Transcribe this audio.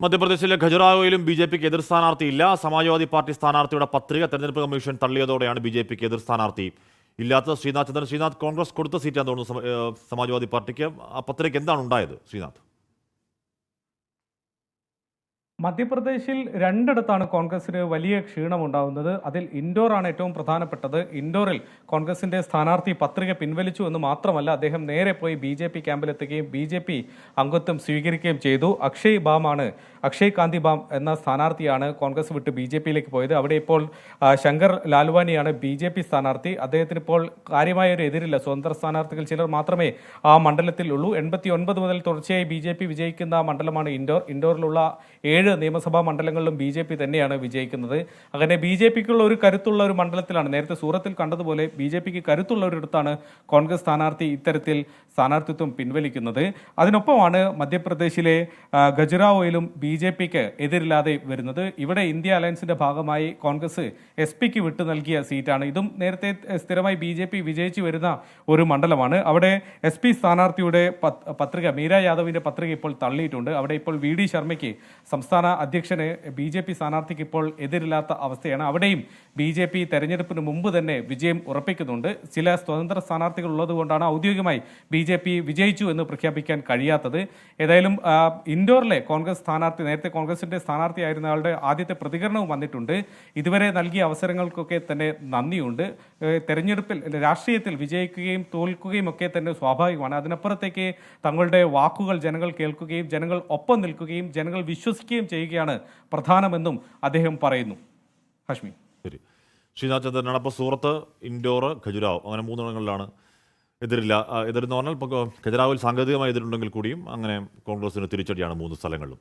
മധ്യപ്രദേശിലെ ഖജുറാഹോയിലും ബി.ജെ.പിക്ക് എതിർ സ്ഥാനാർത്ഥിയില്ല. സമാജ്വാദി പാർട്ടി സ്ഥാനാർത്ഥിയുടെ പത്രിക തെരഞ്ഞെടുപ്പ് കമ്മീഷൻ തള്ളിയതോടെയാണ് ബി.ജെ.പിക്ക് എതിർ സ്ഥാനാർത്ഥി ഇല്ലാത്ത. ശ്രീനാഥ് ചന്ദ്രൻ, ശ്രീനാഥ്, കോൺഗ്രസ് കൊടുത്ത സീറ്റാന്ന് തോന്നുന്നു സമാജ്വാദി പാർട്ടിക്ക്. ആ പത്രിക എന്താണ് ഉണ്ടായത് ശ്രീനാഥ്? മധ്യപ്രദേശിൽ രണ്ടിടത്താണ് കോൺഗ്രസിന് വലിയ ക്ഷീണമുണ്ടാകുന്നത്. അതിൽ ഇൻഡോറാണ് ഏറ്റവും പ്രധാനപ്പെട്ടത്. ഇൻഡോറിൽ കോൺഗ്രസിന്റെ സ്ഥാനാർത്ഥി പത്രിക പിൻവലിച്ചു എന്ന് മാത്രമല്ല, അദ്ദേഹം നേരെ പോയി ബി.ജെ.പി ക്യാമ്പിലെത്തുകയും ബി.ജെ.പി അംഗത്വം സ്വീകരിക്കുകയും ചെയ്തു. അക്ഷയ് കാന്തി ബാം എന്ന സ്ഥാനാർത്ഥിയാണ് കോൺഗ്രസ് വിട്ട് ബി.ജെ.പിയിലേക്ക് പോയത്. അവിടെ ഇപ്പോൾ ശങ്കർ ലാൽവാനിയാണ് ബി.ജെ.പി സ്ഥാനാർത്ഥി. അദ്ദേഹത്തിന് ഇപ്പോൾ കാര്യമായ ഒരു എതിരില്ല. സ്വതന്ത്ര സ്ഥാനാർത്ഥികൾ ചിലർ മാത്രമേ ആ മണ്ഡലത്തിൽ ഉള്ളൂ. 89 മുതൽ തുടർച്ചയായി ബി.ജെ.പി വിജയിക്കുന്ന മണ്ഡലമാണ് ഇൻഡോറിലുള്ള 7 നിയമസഭാ മണ്ഡലങ്ങളിലും ബി.ജെ.പി തന്നെയാണ് വിജയിക്കുന്നത്. അങ്ങനെ ബി.ജെ.പിക്കുള്ള ഒരു കരുത്തുള്ള ഒരു മണ്ഡലത്തിലാണ്, നേരത്തെ സൂറത്തിൽ കണ്ടതുപോലെ ബി.ജെ.പിക്ക് കരുത്തുള്ള ഒരിടത്താണ് കോൺഗ്രസ് സ്ഥാനാർത്ഥി ഇത്തരത്തിൽ സ്ഥാനാർത്ഥിത്വം പിൻവലിക്കുന്നത്. അതിനൊപ്പമാണ് മധ്യപ്രദേശിലെ ഖജുറാഹോയിലും ബി.ജെ.പിക്ക് എതിരില്ലാതെ വരുന്നത്. ഇവിടെ ഇന്ത്യ അലയൻസിന്റെ ഭാഗമായി കോൺഗ്രസ് എസ്.പിക്ക് വിട്ടു നൽകിയ സീറ്റാണ്. ഇതും നേരത്തെ സ്ഥിരമായി ബി.ജെ.പി വിജയിച്ചു വരുന്ന ഒരു മണ്ഡലമാണ്. അവിടെ എസ്.പി സ്ഥാനാർത്ഥിയുടെ പത്രിക, മീര യാദവിന്റെ പത്രിക ഇപ്പോൾ തള്ളിയിട്ടുണ്ട്. അവിടെ ഇപ്പോൾ വി.ഡി. ശർമ്മയ്ക്ക്, സംസ്ഥാന അധ്യക്ഷന്, ബി.ജെ.പി സ്ഥാനാർത്ഥിക്ക് ഇപ്പോൾ എതിരില്ലാത്ത അവസ്ഥയാണ്. അവിടെയും ബി.ജെ.പി തെരഞ്ഞെടുപ്പിന് മുമ്പ് തന്നെ വിജയം ഉറപ്പിക്കുന്നുണ്ട്. ചില സ്വതന്ത്ര സ്ഥാനാർത്ഥികൾ ഉള്ളതുകൊണ്ടാണ് ഔദ്യോഗികമായി ബി.ജെ.പി വിജയിച്ചു എന്ന് പ്രഖ്യാപിക്കാൻ കഴിയാത്തത്. ഏതായാലും ഇൻഡോറിലെ കോൺഗ്രസ് സ്ഥാനാർത്ഥി, നേരത്തെ കോൺഗ്രസിന്റെ സ്ഥാനാർത്ഥിയായിരുന്ന ആളുടെ ആദ്യത്തെ പ്രതികരണവും വന്നിട്ടുണ്ട്. ഇതുവരെ നൽകിയ അവസരങ്ങൾക്കൊക്കെ തന്നെ നന്ദിയുണ്ട്. തെരഞ്ഞെടുപ്പിൽ, രാഷ്ട്രീയത്തിൽ വിജയിക്കുകയും തോൽക്കുകയും ഒക്കെ തന്നെ സ്വാഭാവികമാണ്. അതിനപ്പുറത്തേക്ക് തങ്ങളുടെ വാക്കുകൾ ജനങ്ങൾ കേൾക്കുകയും ജനങ്ങൾ ഒപ്പം നിൽക്കുകയും ജനങ്ങൾ വിശ്വസിക്കുകയും ചെയ്യുകയാണ് പ്രധാനമെന്നും അദ്ദേഹം പറയുന്നു. ഹാഷ്മി. ശരി, ശ്രീനാഥ് ചന്ദ്രനാണ്. അപ്പോൾ സൂറത്ത്, ഇൻഡോർ, ഖജുരാഹോ, അങ്ങനെ 3 ഇടങ്ങളിലാണ് എതിരെന്ന് പറഞ്ഞാൽ ഇപ്പോൾ ഖജുരാഹോയിൽ സാങ്കേതികമായി എതിരുണ്ടെങ്കിൽ കൂടിയും അങ്ങനെ കോൺഗ്രസിന് തിരിച്ചടിയാണ് 3 സ്ഥലങ്ങളിലും.